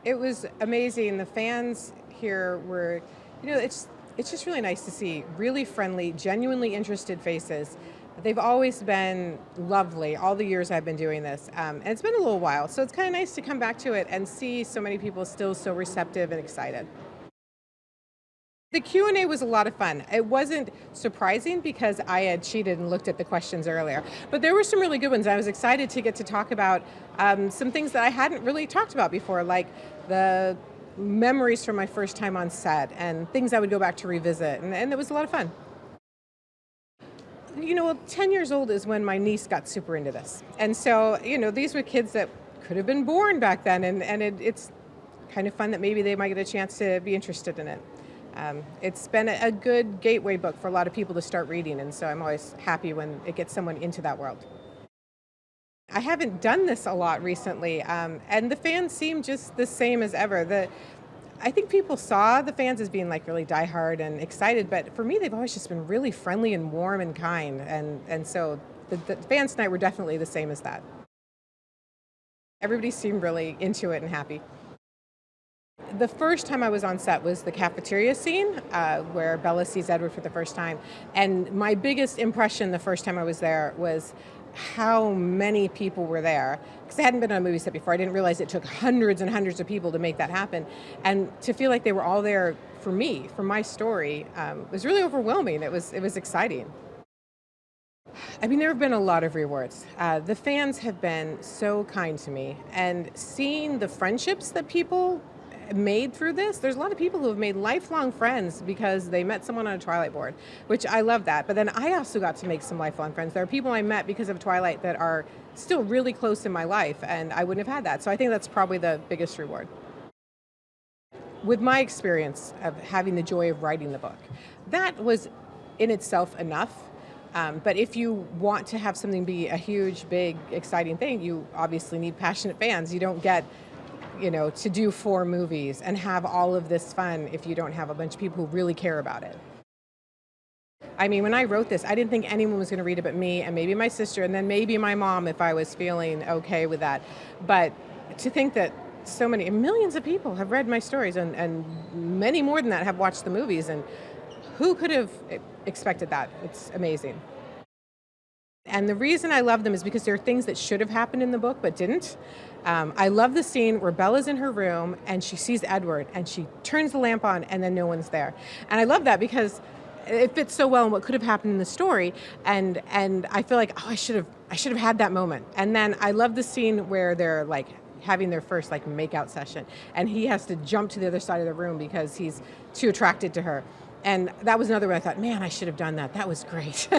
It was amazing. The fans here were, it's just really nice to see really friendly, genuinely interested faces. They've always been lovely all the years I've been doing this, and it's been a little while. So it's kind of nice to come back to it and see so many people still so receptive and excited. The Q&A was a lot of fun. It wasn't surprising because I had cheated and looked at the questions earlier, but there were some really good ones. I was excited to get to talk about some things that I hadn't really talked about before, like the memories from my first time on set and things I would go back to revisit, and it was a lot of fun. 10 years old is when my niece got super into this. And so, these were kids that could have been born back then, and it's kind of fun that maybe they might get a chance to be interested in it. It's been a good gateway book for a lot of people to start reading, and so I'm always happy when it gets someone into that world. I haven't done this a lot recently, and the fans seem just the same as ever. I think people saw the fans as being like really diehard and excited, but for me, they've always just been really friendly and warm and kind, and so the fans tonight were definitely the same as that. Everybody seemed really into it and happy. The first time I was on set was the cafeteria scene where Bella sees Edward for the first time. And my biggest impression the first time I was there was how many people were there. Because I hadn't been on a movie set before. I didn't realize it took hundreds and hundreds of people to make that happen. And to feel like they were all there for me, for my story, was really overwhelming. It was exciting. I mean, there have been a lot of rewards. The fans have been so kind to me. And seeing the friendships that people made through this. There's a lot of people who have made lifelong friends because they met someone on a Twilight board, which I love that. But then I also got to make some lifelong friends. There are people I met because of Twilight that are still really close in my life, and I wouldn't have had that. So I think that's probably the biggest reward. With my experience of having the joy of writing the book, that was in itself enough. But if you want to have something be a huge, big, exciting thing, you obviously need passionate fans. You don't get to do 4 movies and have all of this fun if you don't have a bunch of people who really care about it. I mean, when I wrote this, I didn't think anyone was going to read it but me and maybe my sister and then maybe my mom if I was feeling okay with that. But to think that so many, millions of people have read my stories and many more than that have watched the movies, and who could have expected that? It's amazing. And the reason I love them is because there are things that should have happened in the book but didn't. I love the scene where Bella's in her room and she sees Edward and she turns the lamp on and then no one's there. And I love that because it fits so well in what could have happened in the story. And I feel like, I should have had that moment. And then I love the scene where they're like having their first like makeout session and he has to jump to the other side of the room because he's too attracted to her. And that was another one I thought, man, I should have done that. That was great.